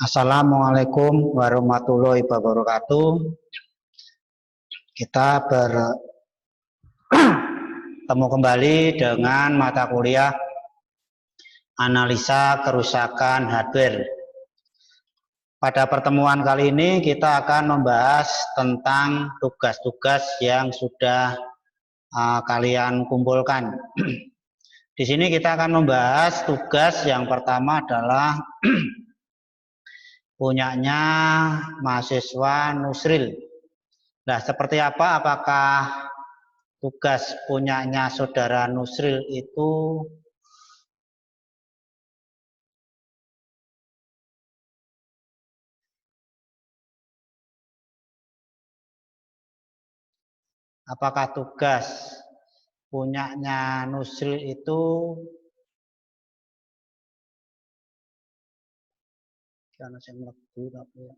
Assalamualaikum warahmatullahi wabarakatuh. Kita bertemu kembali dengan mata kuliah analisa kerusakan hardware. Pada pertemuan kali ini kita akan membahas tentang tugas-tugas yang sudah kalian kumpulkan. Di sini kita akan membahas tugas yang pertama adalah punyanya mahasiswa Nusril. Nah, seperti apa? Apakah tugas punyanya saudara Nusril itu karena saya melebu tapi ya.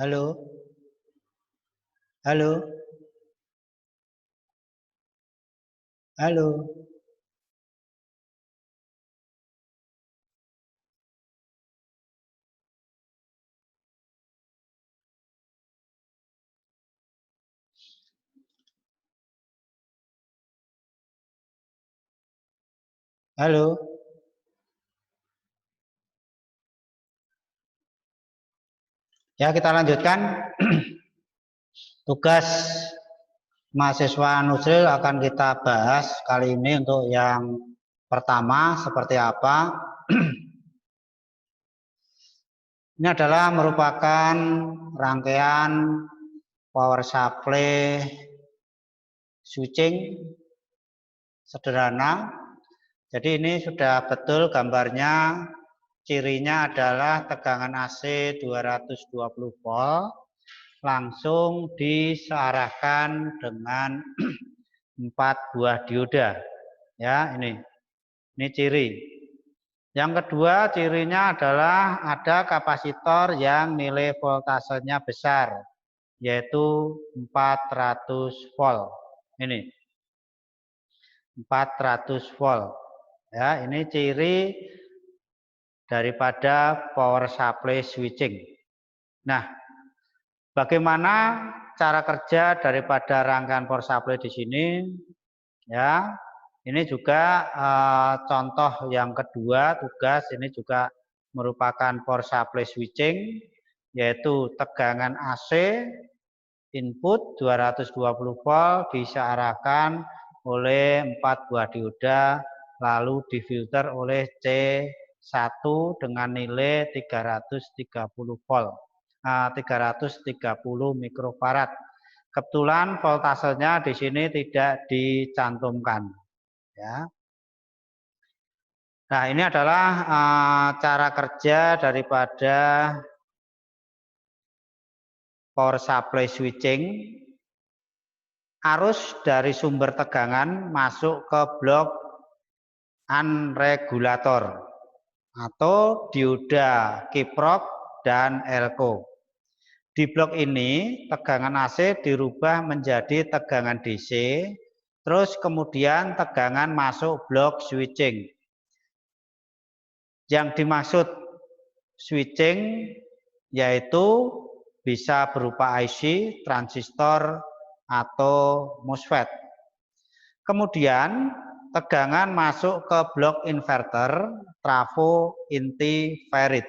Halo. Halo. Halo. Halo. Ya, kita lanjutkan. Tugas mahasiswa Nusril akan kita bahas kali ini untuk yang pertama seperti apa. Ini adalah merupakan rangkaian power supply switching sederhana. Jadi ini sudah betul gambarnya. Cirinya adalah tegangan AC 220 volt langsung disearahkan dengan 4 buah dioda. Ya, ini ciri. Yang kedua, cirinya adalah ada kapasitor yang nilai voltasenya besar, yaitu 400 volt. Ini 400 volt. Ya, ini ciri daripada power supply switching. Nah, bagaimana cara kerja daripada rangkaian power supply di sini? Ya, ini juga contoh yang kedua tugas ini juga merupakan power supply switching, yaitu tegangan AC input 220 volt disearahkan oleh 4 buah dioda lalu difilter oleh C1 dengan nilai 330 volt. 330 mikrofarad. Kebetulan voltasenya di sini tidak dicantumkan. Ya. Nah, ini adalah cara kerja daripada power supply switching. Arus dari sumber tegangan masuk ke blok unregulator atau dioda kiprok dan elko. Di blok ini tegangan AC dirubah menjadi tegangan DC, terus kemudian tegangan masuk blok switching. Yang dimaksud switching yaitu bisa berupa IC, transistor, atau MOSFET. Kemudian tegangan masuk ke blok inverter, trafo, inti, ferit.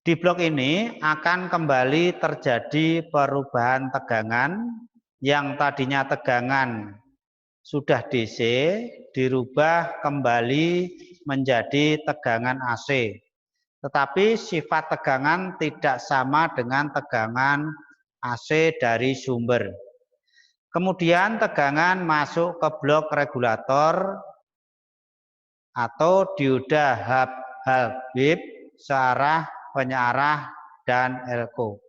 Di blok ini akan kembali terjadi perubahan tegangan yang tadinya tegangan sudah DC dirubah kembali menjadi tegangan AC. Tetapi sifat tegangan tidak sama dengan tegangan AC dari sumber. Kemudian tegangan masuk ke blok regulator atau dioda Hall-Bib searah, penyearah, dan elko.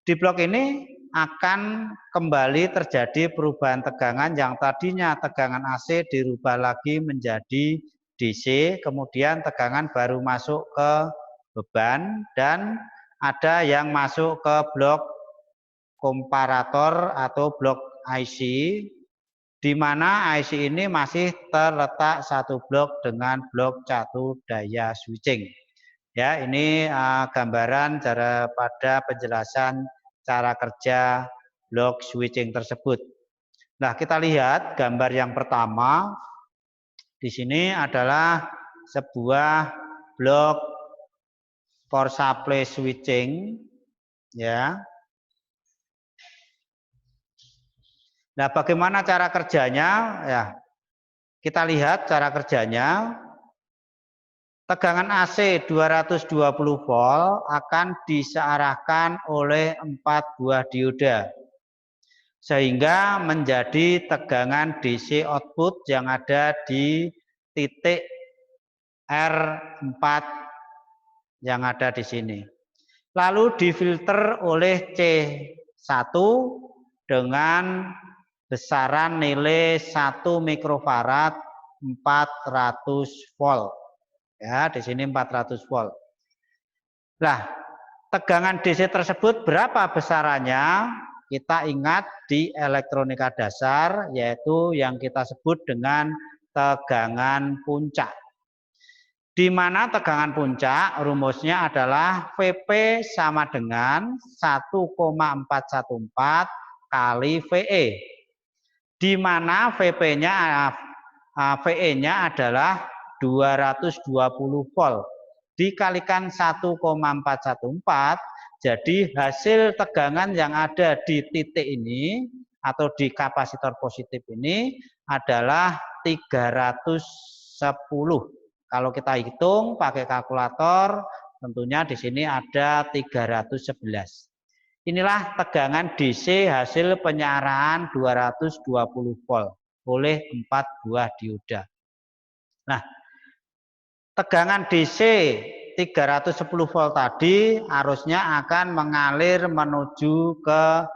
Di blok ini akan kembali terjadi perubahan tegangan yang tadinya tegangan AC dirubah lagi menjadi DC, kemudian tegangan baru masuk ke beban dan ada yang masuk ke blok komparator atau blok IC, di mana IC ini masih terletak satu blok dengan blok catu daya switching. Ya, ini gambaran pada penjelasan cara kerja blok switching tersebut. Nah, kita lihat gambar yang pertama. Di sini adalah sebuah blok power supply switching, ya. Nah, bagaimana cara kerjanya? Ya, kita lihat cara kerjanya. Tegangan AC 220 volt akan disearahkan oleh 4 buah dioda, sehingga menjadi tegangan DC output yang ada di titik R4 yang ada di sini. Lalu difilter oleh C1 dengan besaran nilai 1 mikrofarad 400 volt. Ya, di sini 400 volt. Nah, tegangan DC tersebut berapa besarannya? Kita ingat di elektronika dasar, yaitu yang kita sebut dengan tegangan puncak. Di mana tegangan puncak rumusnya adalah VP sama dengan 1,414 kali VE. Di mana VE-nya adalah 220 volt dikalikan 1,414, jadi hasil tegangan yang ada di titik ini atau di kapasitor positif ini adalah 310. Kalau kita hitung pakai kalkulator, tentunya di sini ada 311. Inilah tegangan DC hasil penyiaran 220 volt oleh 4 buah dioda. Nah, tegangan DC 310 volt tadi arusnya akan mengalir menuju ke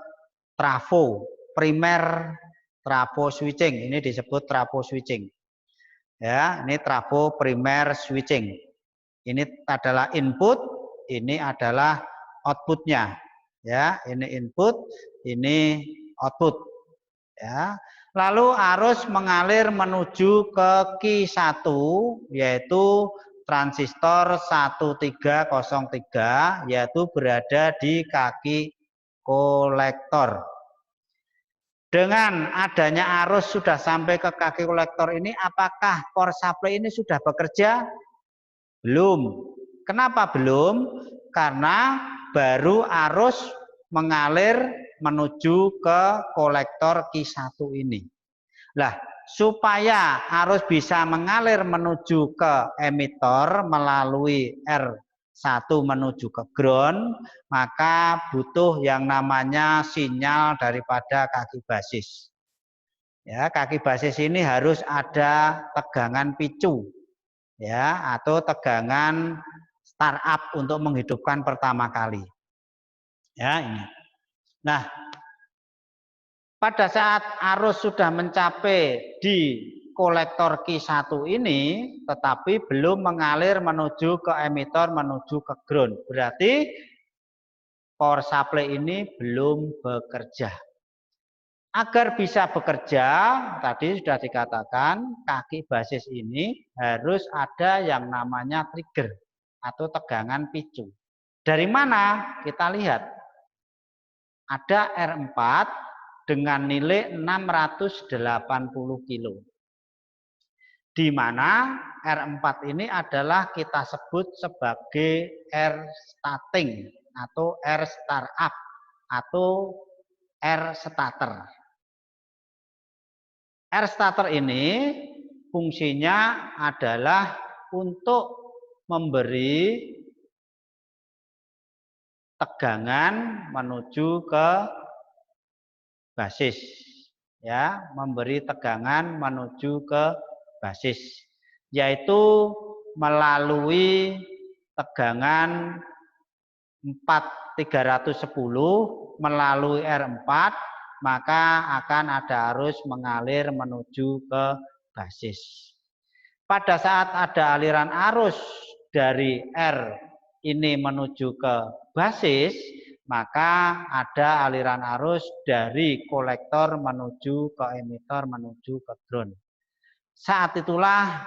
trafo, primer trafo switching. Ini disebut trafo switching. Ya, ini trafo primer switching. Ini adalah input, ini adalah outputnya. Ya, ini input, ini output. Ya. Lalu arus mengalir menuju ke Q1, yaitu transistor 1303, yaitu berada di kaki kolektor. Dengan adanya arus sudah sampai ke kaki kolektor ini, apakah power supply ini sudah bekerja? Belum. Kenapa belum? Karena baru arus mengalir menuju ke kolektor Q1 ini. Nah, supaya arus bisa mengalir menuju ke emitor melalui R1 menuju ke ground, maka butuh yang namanya sinyal daripada kaki basis. Ya, kaki basis ini harus ada tegangan picu, ya, atau tegangan startup untuk menghidupkan pertama kali. Ya, ini. Nah, pada saat arus sudah mencapai di kolektor Q1 ini, tetapi belum mengalir menuju ke emitor, menuju ke ground. Berarti power supply ini belum bekerja. Agar bisa bekerja, tadi sudah dikatakan kaki basis ini harus ada yang namanya trigger atau tegangan picu. Dari mana? Kita lihat. Ada R4 dengan nilai 680 kilo. Di mana R4 ini adalah kita sebut sebagai R starting atau R startup atau R starter. R starter ini fungsinya adalah untuk memberi tegangan menuju ke basis, ya, memberi tegangan menuju ke basis, yaitu melalui tegangan 310 melalui R4, maka akan ada arus mengalir menuju ke basis. Pada saat ada aliran arus dari R ini menuju ke basis, maka ada aliran arus dari kolektor menuju ke emitor menuju ke ground. Saat itulah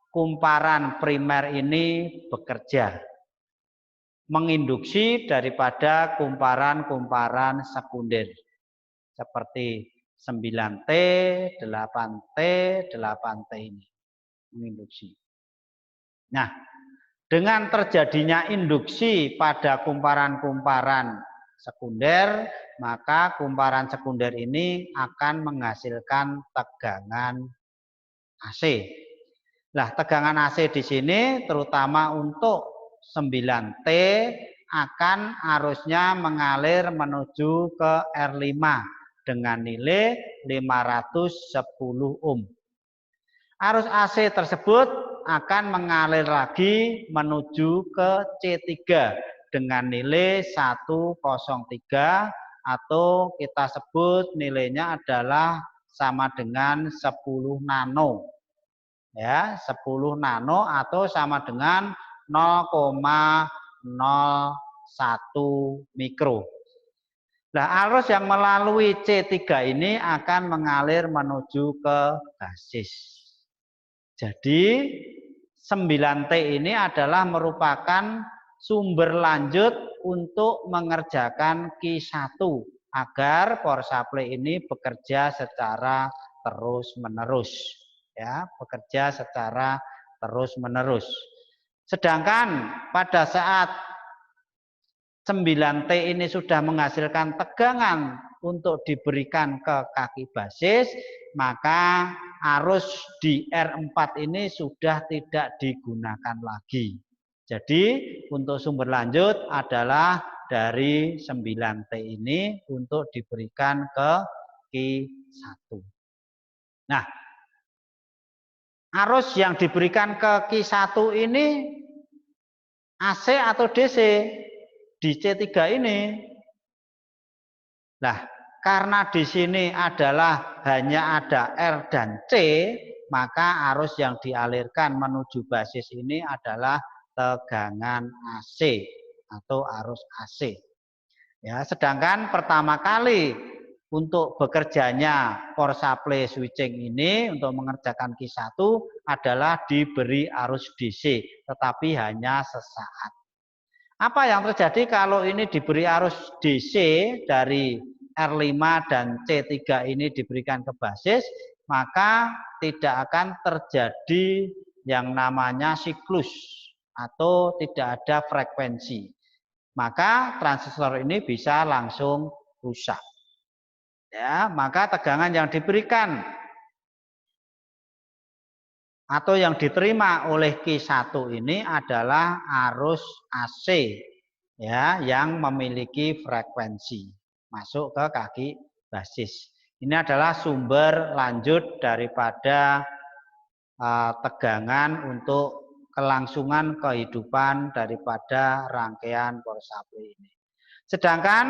kumparan primer ini bekerja, menginduksi daripada kumparan-kumparan sekunder seperti 9T, 8T, 8T ini menginduksi. Nah, dengan terjadinya induksi pada kumparan-kumparan sekunder, maka kumparan sekunder ini akan menghasilkan tegangan AC. Nah, tegangan AC di sini terutama untuk 9T akan arusnya mengalir menuju ke R5 dengan nilai 510 ohm. Arus AC tersebut akan mengalir lagi menuju ke C3 dengan nilai 103 atau kita sebut nilainya adalah sama dengan 10 nano. Ya, 10 nano atau sama dengan 0,01 mikro. Nah, arus yang melalui C3 ini akan mengalir menuju ke basis. Jadi 9T ini adalah merupakan sumber lanjut untuk mengerjakan Q1 agar power supply ini bekerja secara terus-menerus, ya, bekerja secara terus-menerus. Sedangkan pada saat 9T ini sudah menghasilkan tegangan untuk diberikan ke kaki basis, maka arus di R4 ini sudah tidak digunakan lagi. Jadi untuk sumber lanjut adalah dari 9T ini untuk diberikan ke Q1. Nah, arus yang diberikan ke Q1 ini AC atau DC di C3 ini. Nah, karena di sini adalah hanya ada R dan C, maka arus yang dialirkan menuju basis ini adalah tegangan AC atau arus AC. Ya, sedangkan pertama kali untuk bekerjanya power supply switching ini untuk mengerjakan Q1 adalah diberi arus DC, tetapi hanya sesaat. Apa yang terjadi kalau ini diberi arus DC dari R5 dan C3 ini diberikan ke basis, maka tidak akan terjadi yang namanya siklus atau tidak ada frekuensi. Maka transistor ini bisa langsung rusak. Ya, maka tegangan yang diberikan atau yang diterima oleh Q1 ini adalah arus AC, ya, yang memiliki frekuensi masuk ke kaki basis. Ini adalah sumber lanjut daripada tegangan untuk kelangsungan kehidupan daripada rangkaian power supply ini. Sedangkan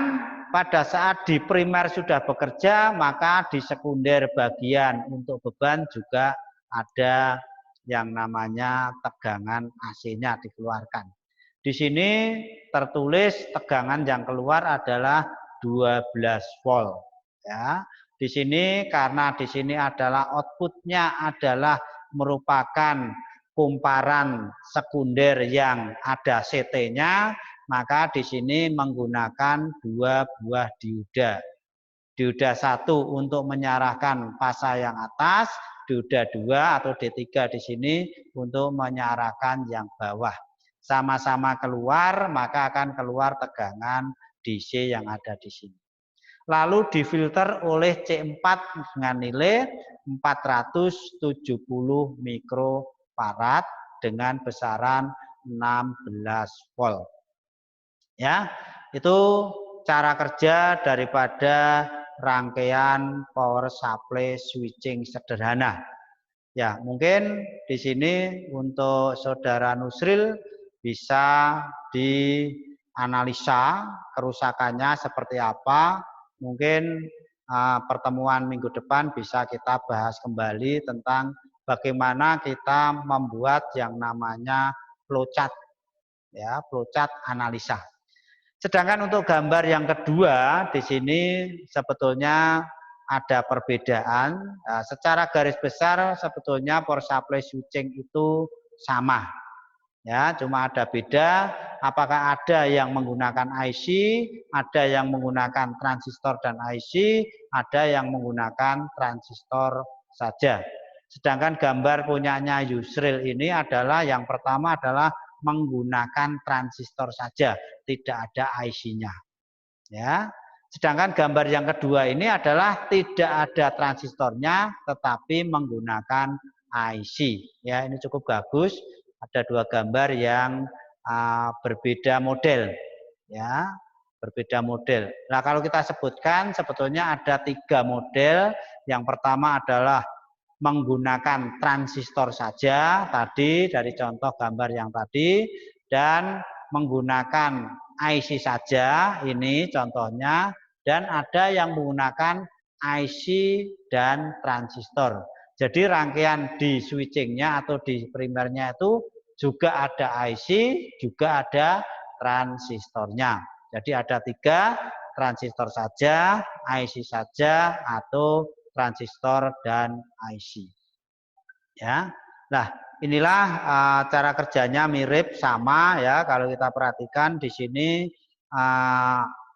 pada saat di primer sudah bekerja, maka di sekunder bagian untuk beban juga ada yang namanya tegangan AC-nya dikeluarkan. Di sini tertulis tegangan yang keluar adalah 12 volt. Ya, di sini karena di sini adalah outputnya adalah merupakan kumparan sekunder yang ada CT-nya, maka di sini menggunakan 2 buah dioda. Dioda 1 untuk menyarahkan fasa yang atas, dioda 2 atau D3 di sini untuk menyarahkan yang bawah. Sama-sama keluar, maka akan keluar tegangan DC yang ada di sini. Lalu difilter oleh C4 dengan nilai 470 mikrofarad dengan besaran 16 volt. Ya, itu cara kerja daripada rangkaian power supply switching sederhana. Ya, mungkin di sini untuk Saudara Nusril bisa dianalisa kerusakannya seperti apa. Mungkin pertemuan minggu depan bisa kita bahas kembali tentang bagaimana kita membuat yang namanya flowchart, ya, flowchart analisa. Sedangkan untuk gambar yang kedua di sini sebetulnya ada perbedaan. Nah, secara garis besar sebetulnya power supply switching itu sama. Ya, cuma ada beda apakah ada yang menggunakan IC, ada yang menggunakan transistor dan IC, ada yang menggunakan transistor saja. Sedangkan gambar punyanya Yusril ini adalah yang pertama adalah menggunakan transistor saja, tidak ada IC-nya. Ya. Sedangkan gambar yang kedua ini adalah tidak ada transistornya, tetapi menggunakan IC. Ya, ini cukup bagus. Ada dua gambar yang berbeda model. Ya, berbeda model. Nah, kalau kita sebutkan sebetulnya ada 3 model. Yang pertama adalah menggunakan transistor saja tadi dari contoh gambar yang tadi, dan menggunakan IC saja ini contohnya, dan ada yang menggunakan IC dan transistor. Jadi rangkaian di switchingnya atau di primernya itu juga ada IC, juga ada transistornya. Jadi ada 3, transistor saja, IC saja, atau transistor dan IC. Ya. Nah, inilah cara kerjanya mirip sama ya. Kalau kita perhatikan di sini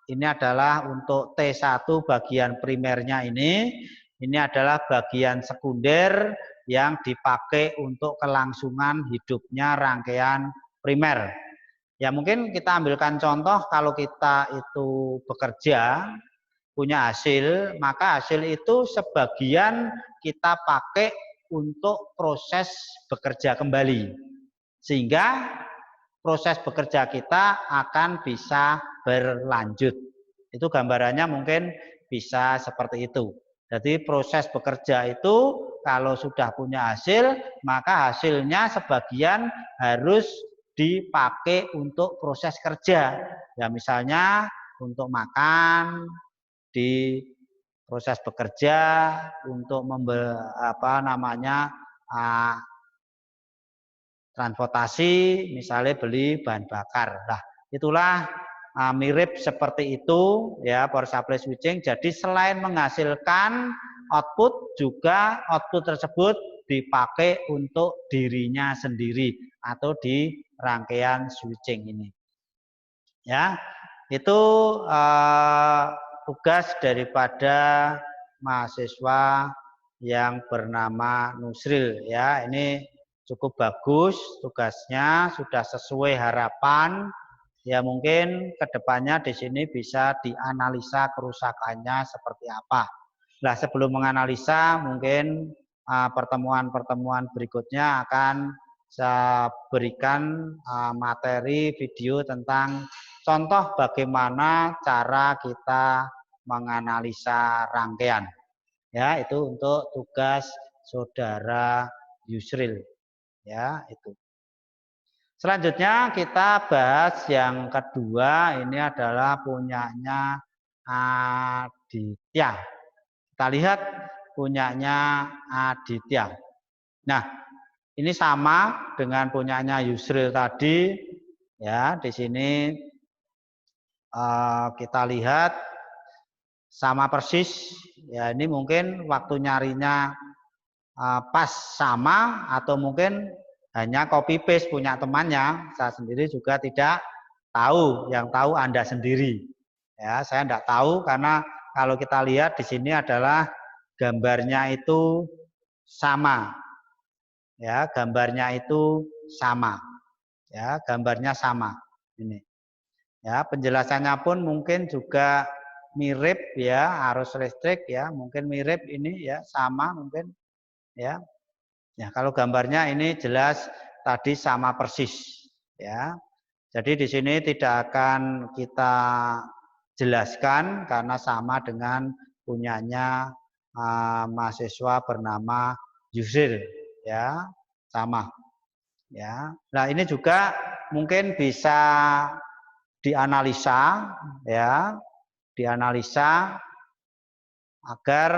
ini adalah untuk T1 bagian primernya ini adalah bagian sekunder yang dipakai untuk kelangsungan hidupnya rangkaian primer. Ya, mungkin kita ambilkan contoh kalau kita itu bekerja punya hasil, maka hasil itu sebagian kita pakai untuk proses bekerja kembali. Sehingga proses bekerja kita akan bisa berlanjut. Itu gambarannya mungkin bisa seperti itu. Jadi proses bekerja itu kalau sudah punya hasil, maka hasilnya sebagian harus dipakai untuk proses kerja. Ya, misalnya untuk makan, di proses bekerja, untuk transportasi, misalnya beli bahan bakar. Nah, itulah mirip seperti itu ya power supply switching. Jadi selain menghasilkan output, juga output tersebut dipakai untuk dirinya sendiri atau di rangkaian switching ini. Ya, itu tugas daripada mahasiswa yang bernama Nusril ya. Ini cukup bagus tugasnya, sudah sesuai harapan. Ya, mungkin kedepannya di sini bisa dianalisa kerusakannya seperti apa. Nah, sebelum menganalisa mungkin pertemuan-pertemuan berikutnya akan saya berikan materi video tentang contoh bagaimana cara kita menganalisa rangkaian. Ya, itu untuk tugas Saudara Yusril. Ya, itu. Selanjutnya kita bahas yang kedua, ini adalah punyanya Aditya. Kita lihat punyanya Aditya. Nah, ini sama dengan punyanya Yusril tadi. Ya, di sini kita lihat sama persis. Ya, ini mungkin waktu nyarinya pas sama atau mungkin hanya copy paste punya temannya. Saya sendiri juga tidak tahu, yang tahu Anda sendiri. Ya, saya tidak tahu karena kalau kita lihat di sini adalah gambarnya itu sama. Ya, gambarnya itu sama. Ya, gambarnya sama. Ini. Ya, penjelasannya pun mungkin juga mirip ya, arus listrik ya, mungkin mirip ini ya, sama mungkin ya. Ya, kalau gambarnya ini jelas tadi sama persis, ya. Jadi di sini tidak akan kita jelaskan karena sama dengan punyanya mahasiswa bernama Yusril, ya, sama, ya. Nah ini juga mungkin bisa dianalisa, ya, dianalisa agar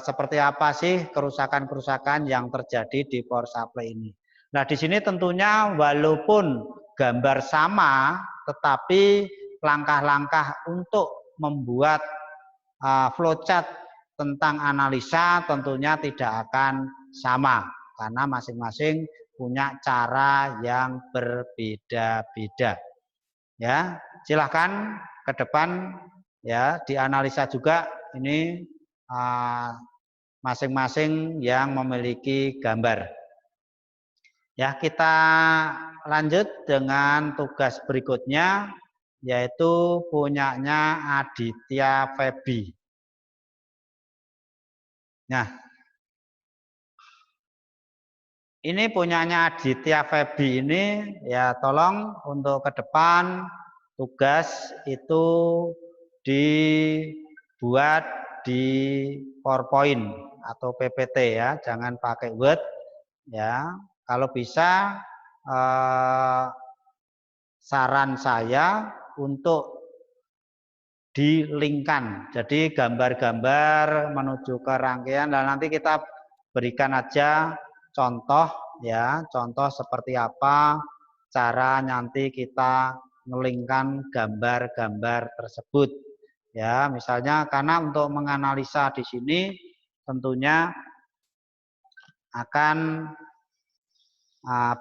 seperti apa sih kerusakan-kerusakan yang terjadi di power supply ini. Nah, di sini tentunya walaupun gambar sama, tetapi langkah-langkah untuk membuat flowchart tentang analisa tentunya tidak akan sama karena masing-masing punya cara yang berbeda-beda. Ya, silahkan ke depan ya dianalisa juga ini masing-masing yang memiliki gambar. Ya, kita lanjut dengan tugas berikutnya yaitu punyanya Aditya Febi. Nah, ini punyanya Aditya Febi ini ya tolong untuk ke depan tugas itu dibuat di PowerPoint atau PPT ya, jangan pakai Word ya. Kalau bisa saran saya untuk di-linkkan. Jadi gambar-gambar menuju ke rangkaian dan nanti kita berikan aja contoh ya, contoh seperti apa cara nanti kita ngelingkan gambar-gambar tersebut. Ya, misalnya karena untuk menganalisa di sini tentunya akan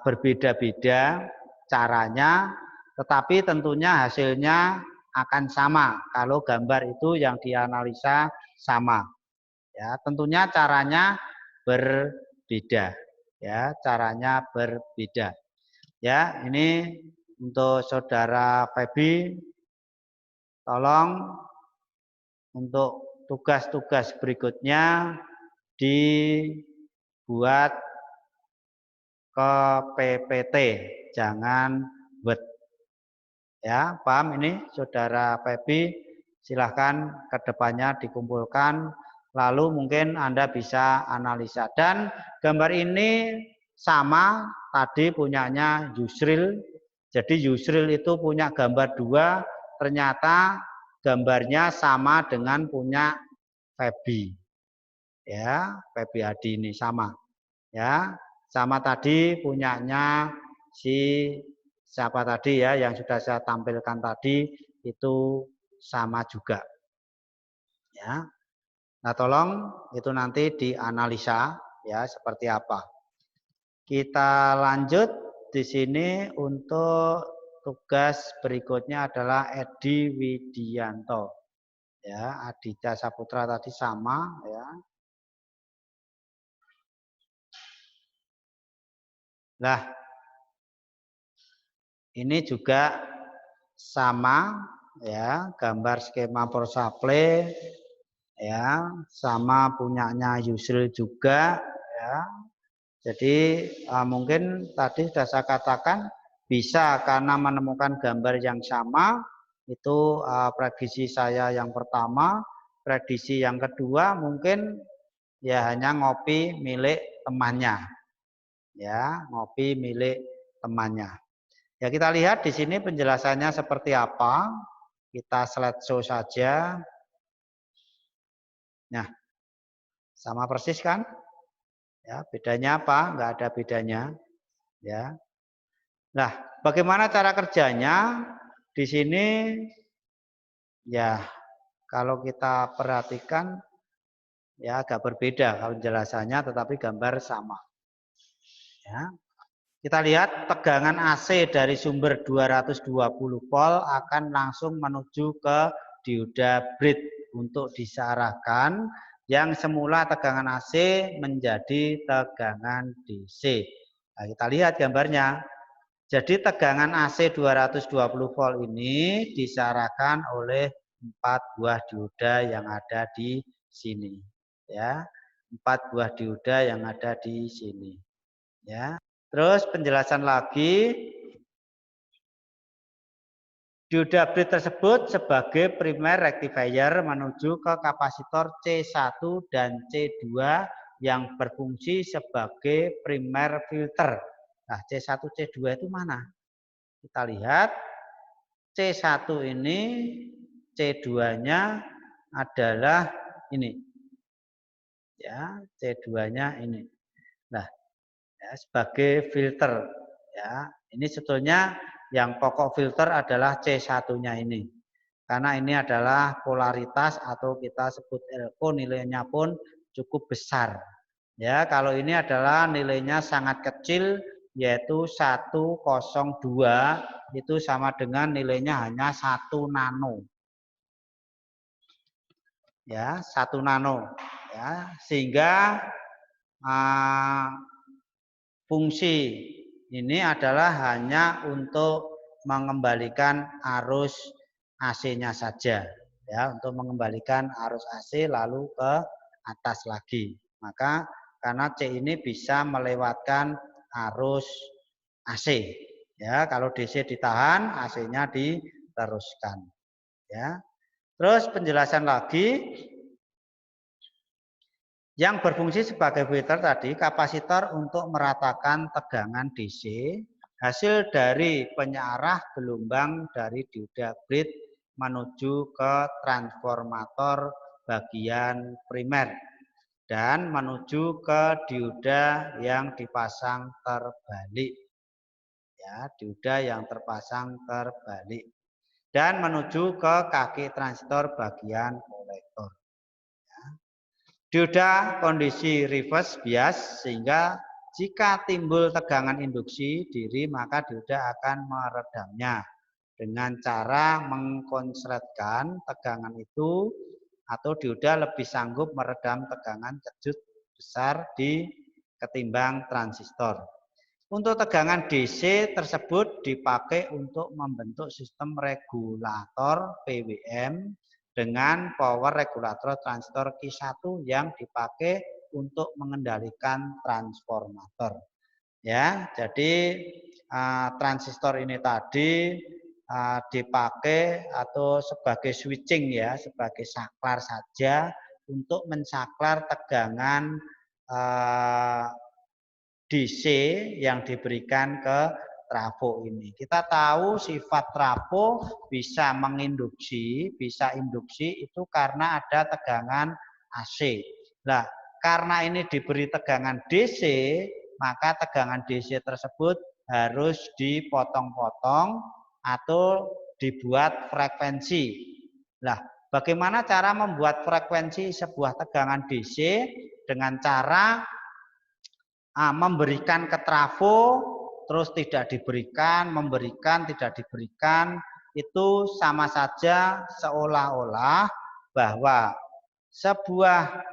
berbeda-beda caranya, tetapi tentunya hasilnya akan sama kalau gambar itu yang dianalisa sama. Ya, tentunya caranya berbeda. Ya, caranya berbeda. Ya, ini untuk saudara Febi, tolong untuk tugas-tugas berikutnya dibuat ke PPT, jangan Word. Ya, paham ini saudara Febi? Silahkan ke depannya dikumpulkan, lalu mungkin Anda bisa analisa. Dan gambar ini sama tadi punyanya Yusril. Jadi Yusril itu punya gambar 2, ternyata gambarnya sama dengan punya Febi. Ya, Febi Hadi ini sama. Ya, sama tadi punyanya si siapa tadi ya yang sudah saya tampilkan tadi itu sama juga. Ya. Nah, tolong itu nanti dianalisa ya seperti apa. Kita lanjut di sini untuk tugas berikutnya adalah Edi Widianto. Ya, Aditya Saputra tadi sama ya. Nah, ini juga sama ya, gambar skema power supply ya, sama punyanya Yusril juga ya. Jadi mungkin tadi sudah saya katakan bisa karena menemukan gambar yang sama itu prediksi saya yang pertama, prediksi yang kedua mungkin ya hanya ngopi milik temannya. Ya, ngopi milik temannya. Ya, kita lihat di sini penjelasannya seperti apa. Kita slideshow saja. Nah, sama persis kan? Ya, bedanya apa? Enggak ada bedanya. Ya. Nah, bagaimana cara kerjanya? Di sini ya, kalau kita perhatikan ya agak berbeda kalau penjelasannya, tetapi gambar sama. Ya. Kita lihat tegangan AC dari sumber 220 volt akan langsung menuju ke dioda bridge untuk disearahkan yang semula tegangan AC menjadi tegangan DC. Nah, kita lihat gambarnya. Jadi tegangan AC 220 volt ini disearahkan oleh 4 buah dioda yang ada di sini. Ya, 4 buah dioda yang ada di sini. Ya. Terus penjelasan lagi, dioda bridge tersebut sebagai primer rectifier menuju ke kapasitor C1 dan C2 yang berfungsi sebagai primer filter. Nah, C1, C2 itu mana? Kita lihat C1 ini, C2-nya adalah ini. Ya, C2-nya ini. Nah, ya, sebagai filter. Ya, ini sebetulnya yang pokok filter adalah C1-nya ini. Karena ini adalah polaritas atau kita sebut LO, nilainya pun cukup besar. Ya, kalau ini adalah nilainya sangat kecil, yaitu 102, itu sama dengan nilainya hanya 1 nano. Ya, 1 nano. Ya, sehingga fungsi ini adalah hanya untuk mengembalikan arus AC-nya saja, ya, untuk mengembalikan arus AC lalu ke atas lagi. Maka karena C ini bisa melewatkan arus AC, ya, kalau DC ditahan, AC-nya diteruskan, ya. Terus penjelasan lagi, yang berfungsi sebagai filter tadi kapasitor untuk meratakan tegangan DC hasil dari penyarah gelombang dari dioda bridge menuju ke transformator bagian primer dan menuju ke dioda yang dipasang terbalik. Ya, dioda yang terpasang terbalik dan menuju ke kaki transistor bagian kolektor. Dioda kondisi reverse bias sehingga jika timbul tegangan induksi diri maka dioda akan meredamnya dengan cara mengkonsletkan tegangan itu atau dioda lebih sanggup meredam tegangan kejut besar di ketimbang transistor. Untuk tegangan DC tersebut dipakai untuk membentuk sistem regulator PWM dengan power regulator transistor Q1 yang dipakai untuk mengendalikan transformator. Ya, jadi transistor ini tadi dipakai atau sebagai switching ya, sebagai saklar saja untuk mensaklar tegangan DC yang diberikan ke trafo ini. Kita tahu sifat trafo bisa menginduksi, bisa induksi itu karena ada tegangan AC. Nah, karena ini diberi tegangan DC, maka tegangan DC tersebut harus dipotong-potong atau dibuat frekuensi. Nah, bagaimana cara membuat frekuensi sebuah tegangan DC? Dengan cara memberikan ke trafo terus tidak diberikan, memberikan tidak diberikan, itu sama saja seolah-olah bahwa sebuah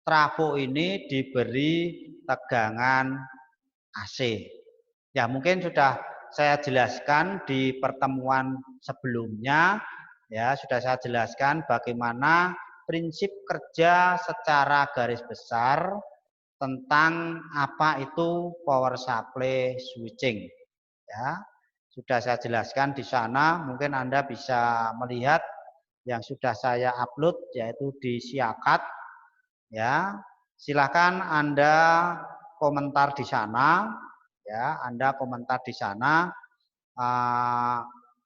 trafo ini diberi tegangan AC. Ya, mungkin sudah saya jelaskan di pertemuan sebelumnya, ya, sudah saya jelaskan bagaimana prinsip kerja secara garis besar tentang apa itu power supply switching. Ya, sudah saya jelaskan di sana, mungkin Anda bisa melihat yang sudah saya upload yaitu di Siakat. Ya, silakan Anda komentar di sana, ya, Anda komentar di sana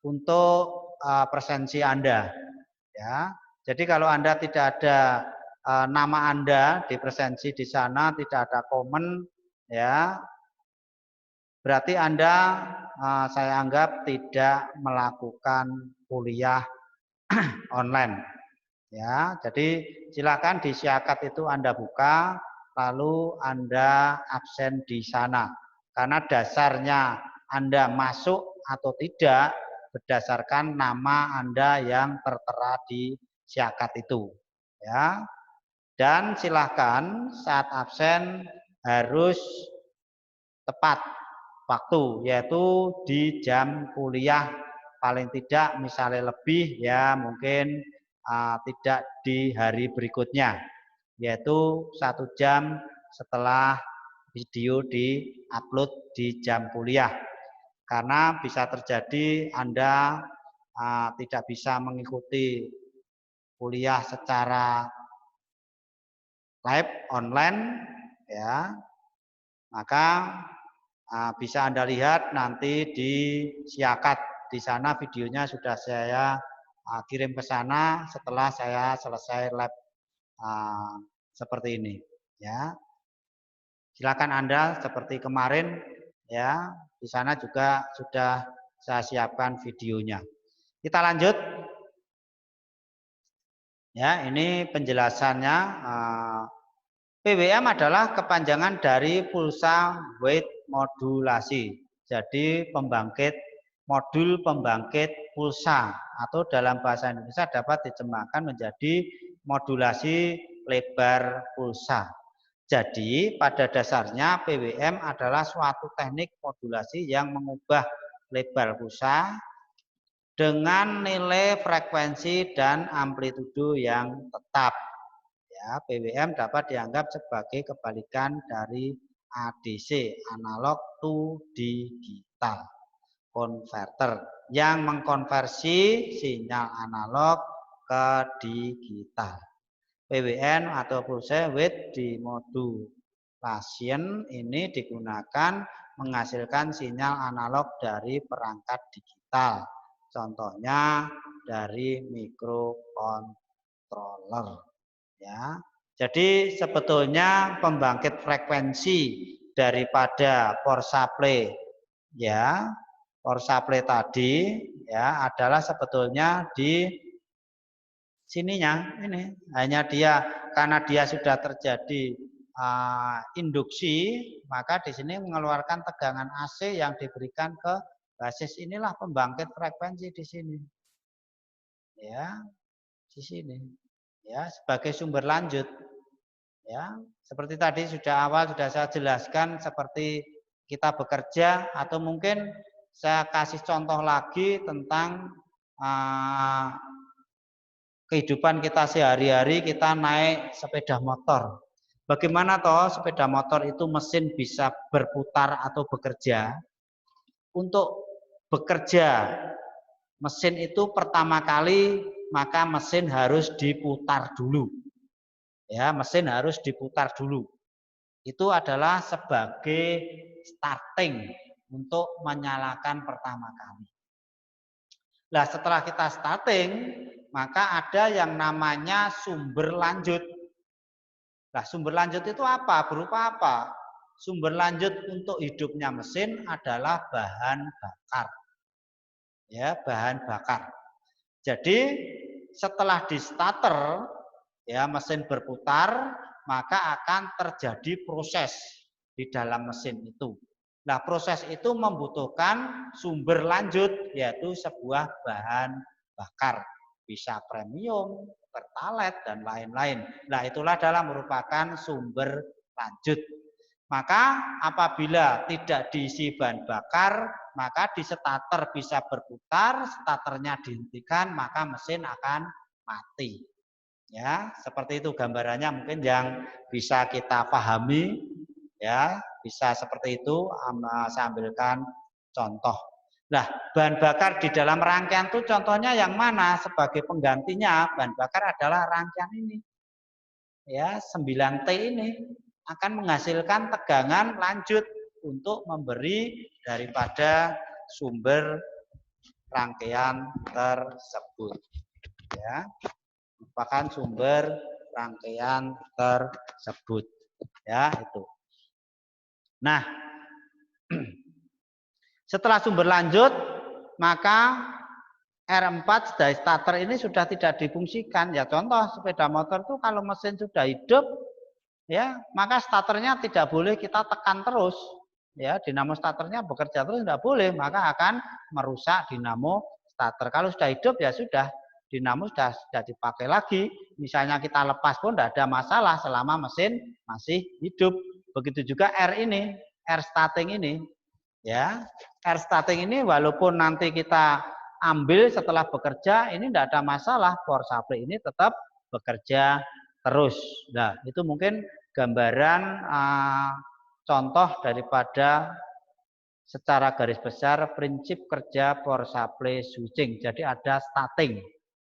untuk presensi Anda. Ya, jadi kalau Anda tidak ada nama Anda di presensi di sana, tidak ada komen, ya, berarti Anda saya anggap tidak melakukan kuliah online. Ya, jadi silakan di Siakat itu Anda buka, lalu Anda absen di sana. Karena dasarnya Anda masuk atau tidak berdasarkan nama Anda yang tertera di Siakat itu. Ya. Dan silakan saat absen harus tepat waktu, yaitu di jam kuliah paling tidak misalnya lebih ya mungkin tidak di hari berikutnya, yaitu 1 jam setelah video di-upload di jam kuliah. Karena bisa terjadi Anda tidak bisa mengikuti kuliah secara live online, ya, maka bisa Anda lihat nanti di Siakat. Di sana videonya sudah saya kirim ke sana setelah saya selesai live seperti ini, ya. Silakan Anda seperti kemarin, ya, di sana juga sudah saya siapkan videonya. Kita lanjut. Ya, ini penjelasannya. PWM adalah kepanjangan dari pulsa wait modulasi. Jadi modul pembangkit pulsa, atau dalam bahasa Indonesia dapat diterjemahkan menjadi modulasi lebar pulsa. Jadi pada dasarnya PWM adalah suatu teknik modulasi yang mengubah lebar pulsa dengan nilai frekuensi dan amplitudo yang tetap. Ya, PWM dapat dianggap sebagai kebalikan dari ADC, analog to digital converter, yang mengkonversi sinyal analog ke digital. PWM atau pulse width demodulation ini digunakan menghasilkan sinyal analog dari perangkat digital. Contohnya dari microcontroller, ya. Jadi sebetulnya pembangkit frekuensi daripada power supply, ya, power supply tadi, ya, adalah sebetulnya di sininya ini. Hanya dia, karena dia sudah terjadi induksi, maka di sini mengeluarkan tegangan AC yang diberikan ke basis. Inilah pembangkit frekuensi di sini, ya, di sini, ya, sebagai sumber lanjut, ya. Seperti tadi sudah saya jelaskan seperti kita bekerja, atau mungkin saya kasih contoh lagi tentang kehidupan kita sehari-hari. Kita naik sepeda motor. Bagaimana toh sepeda motor itu mesin bisa berputar atau bekerja? Untuk bekerja mesin itu pertama kali maka mesin harus diputar dulu. Ya, mesin harus diputar dulu. Itu adalah sebagai starting untuk menyalakan pertama kali. Nah, setelah kita starting, maka ada yang namanya sumber lanjut. Nah, sumber lanjut itu apa? Berupa apa? Sumber lanjut untuk hidupnya mesin adalah bahan bakar. Ya, bahan bakar. Jadi, setelah di starter, ya, mesin berputar, maka akan terjadi proses di dalam mesin itu. Nah, proses itu membutuhkan sumber lanjut, yaitu sebuah bahan bakar. Bisa premium, pertalite, dan lain-lain. Nah, itulah adalah merupakan sumber lanjut. Maka apabila tidak diisi bahan bakar, maka di starter bisa berputar, starternya dihentikan, maka mesin akan mati. Ya, seperti itu gambarannya, mungkin yang bisa kita pahami, ya, bisa seperti itu. Saya ambilkan contoh. Nah, bahan bakar di dalam rangkaian itu contohnya yang mana? Sebagai penggantinya bahan bakar adalah rangkaian ini. Ya, 9T ini akan menghasilkan tegangan lanjut untuk memberi daripada sumber rangkaian tersebut. Ya, merupakan sumber rangkaian tersebut, ya, itu. Nah, setelah sumber lanjut, maka R4 dari starter ini sudah tidak difungsikan. Ya, contoh sepeda motor itu kalau mesin sudah hidup, ya, maka starternya tidak boleh kita tekan terus. Ya, dinamo starternya bekerja terus tidak boleh, maka akan merusak dinamo starter. Kalau sudah hidup, ya sudah, dinamo sudah dipakai lagi. Misalnya kita lepas pun tidak ada masalah selama mesin masih hidup. Begitu juga R ini, R starting ini, ya, R starting ini walaupun nanti kita ambil setelah bekerja, ini tidak ada masalah, power supply ini tetap bekerja terus. Nah, itu mungkin gambaran contoh daripada secara garis besar prinsip kerja power supply switching. Jadi ada starting.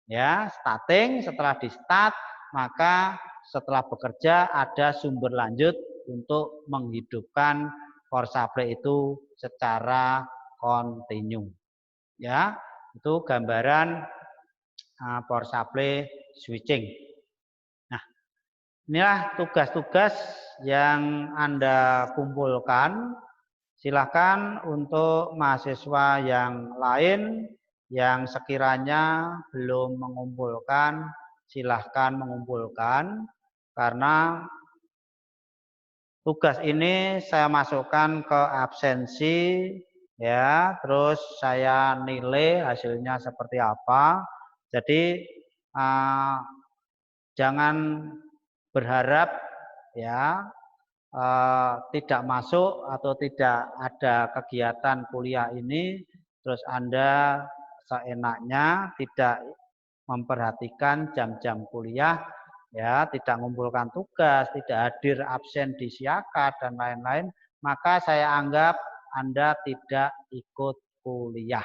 Ya, starting, setelah di start maka setelah bekerja ada sumber lanjut untuk menghidupkan power supply itu secara kontinu. Ya, itu gambaran power supply switching. Nah, inilah tugas-tugas yang Anda kumpulkan. Silakan untuk mahasiswa yang lain yang sekiranya belum mengumpulkan, silahkan mengumpulkan, karena tugas ini saya masukkan ke absensi, ya, terus saya nilai hasilnya seperti apa. Jadi jangan berharap ya tidak masuk atau tidak ada kegiatan kuliah ini, terus Anda seenaknya tidak memperhatikan jam-jam kuliah, ya, tidak mengumpulkan tugas, tidak hadir absen di siakat dan lain-lain, maka saya anggap Anda tidak ikut kuliah.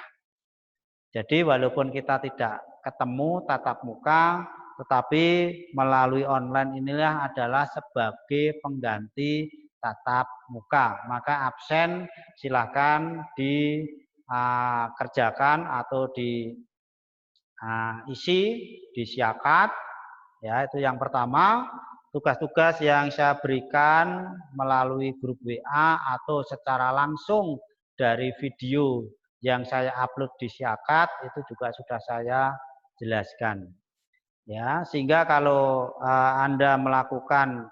Jadi walaupun kita tidak ketemu tatap muka, tetapi melalui online inilah adalah sebagai pengganti tatap muka. Maka absen silakan dikerjakan atau diisi, disiakat. Ya, itu yang pertama. Tugas-tugas yang saya berikan melalui grup WA atau secara langsung dari video yang saya upload di Siakat itu juga sudah saya jelaskan. Ya, sehingga kalau Anda melakukan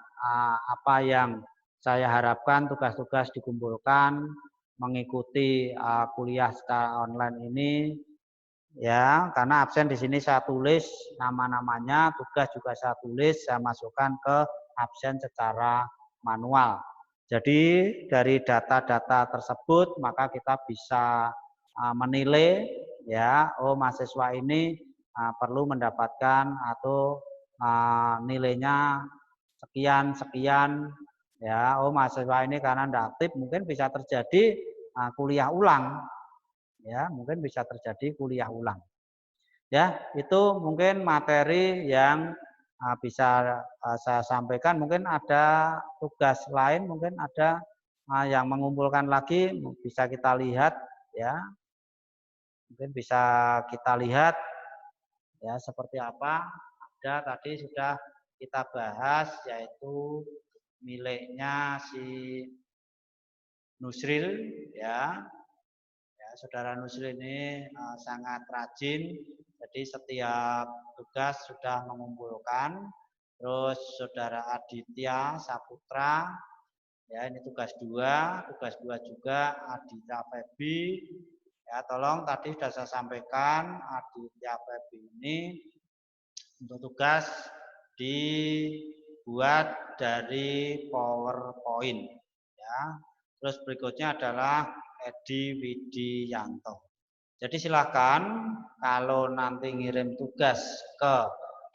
apa yang saya harapkan, tugas-tugas dikumpulkan, mengikuti kuliah secara online ini, ya, karena absen di sini saya tulis nama-namanya, tugas juga saya tulis, saya masukkan ke absen secara manual. Jadi dari data-data tersebut maka kita bisa menilai, ya, oh mahasiswa ini perlu mendapatkan atau nilainya sekian sekian, ya, oh mahasiswa ini karena tidak aktif mungkin bisa terjadi kuliah ulang. Ya, mungkin bisa terjadi kuliah ulang. Ya, itu mungkin materi yang bisa saya sampaikan. Mungkin ada tugas lain, mungkin ada yang mengumpulkan lagi, bisa kita lihat, ya. Mungkin bisa kita lihat, ya, seperti apa. Ada tadi sudah kita bahas, yaitu miliknya si Nusril, ya. Saudara Nusril ini sangat rajin, jadi setiap tugas sudah mengumpulkan. Terus saudara Aditya Saputra, ya, ini tugas 2 juga Aditya Febi. Ya, tolong tadi sudah saya sampaikan Aditya Febi ini untuk tugas dibuat dari PowerPoint, ya. Terus berikutnya adalah Edi Widianto. Jadi silakan kalau nanti ngirim tugas ke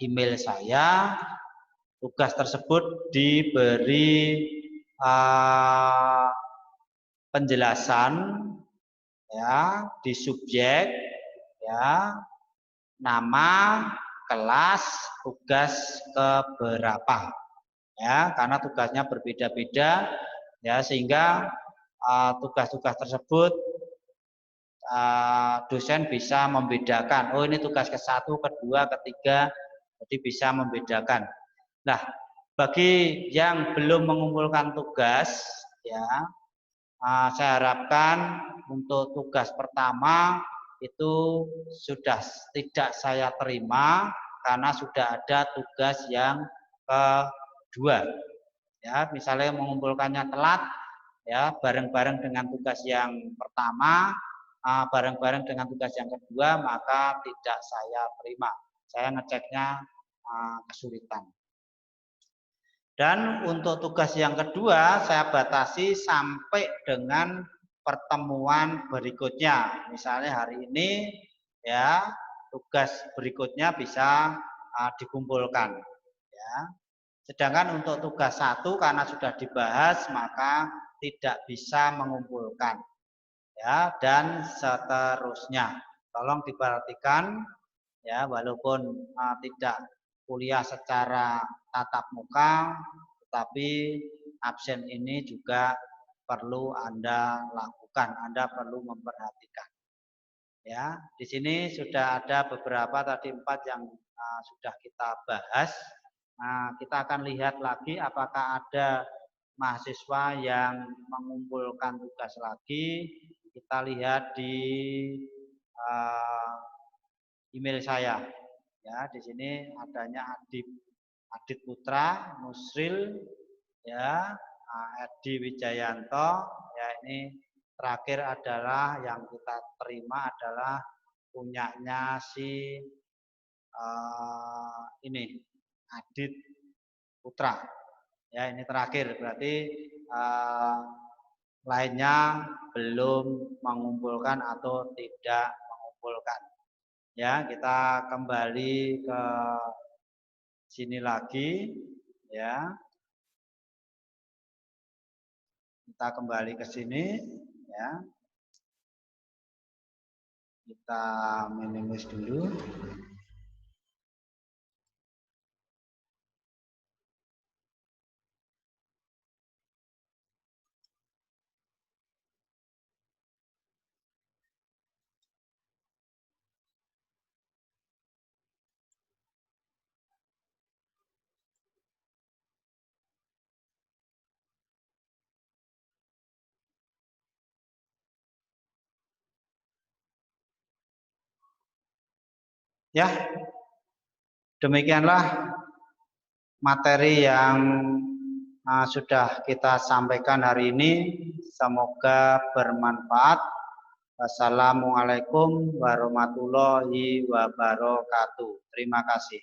email saya, tugas tersebut diberi penjelasan, ya, di subjek, ya, nama, kelas, tugas keberapa, ya, karena tugasnya berbeda-beda, ya, sehingga tugas-tugas tersebut dosen bisa membedakan, oh ini tugas ke-1, ke-2, ke-3, jadi bisa membedakan. Nah, bagi yang belum mengumpulkan tugas, ya, saya harapkan untuk tugas pertama itu sudah tidak saya terima karena sudah ada tugas yang kedua. Ya, misalnya mengumpulkannya telat, ya, bareng-bareng dengan tugas yang pertama, bareng-bareng dengan tugas yang kedua, maka tidak saya terima. Saya ngeceknya kesulitan. Dan untuk tugas yang kedua saya batasi sampai dengan pertemuan berikutnya. Misalnya hari ini, ya, tugas berikutnya bisa dikumpulkan, ya. Sedangkan untuk tugas 1 karena sudah dibahas maka tidak bisa mengumpulkan, ya, dan seterusnya. Tolong diperhatikan, ya, walaupun tidak kuliah secara tatap muka, tetapi absen ini juga perlu Anda lakukan, Anda perlu memperhatikan. Ya, di sini sudah ada beberapa tadi 4 yang sudah kita bahas. Nah, kita akan lihat lagi apakah ada mahasiswa yang mengumpulkan tugas lagi. Kita lihat di email saya. Ya, di sini adanya Adit Putra, Musril, ya, Edi Wijayanto. Ya, ini terakhir adalah yang kita terima adalah punyanya si ini Adit Putra. Ya, ini terakhir, berarti lainnya belum mengumpulkan atau tidak mengumpulkan. Ya, kita kembali ke sini lagi, ya. Kita kembali ke sini, ya. Kita minimize dulu. Ya, demikianlah materi yang sudah kita sampaikan hari ini. Semoga bermanfaat. Wassalamualaikum warahmatullahi wabarakatuh. Terima kasih.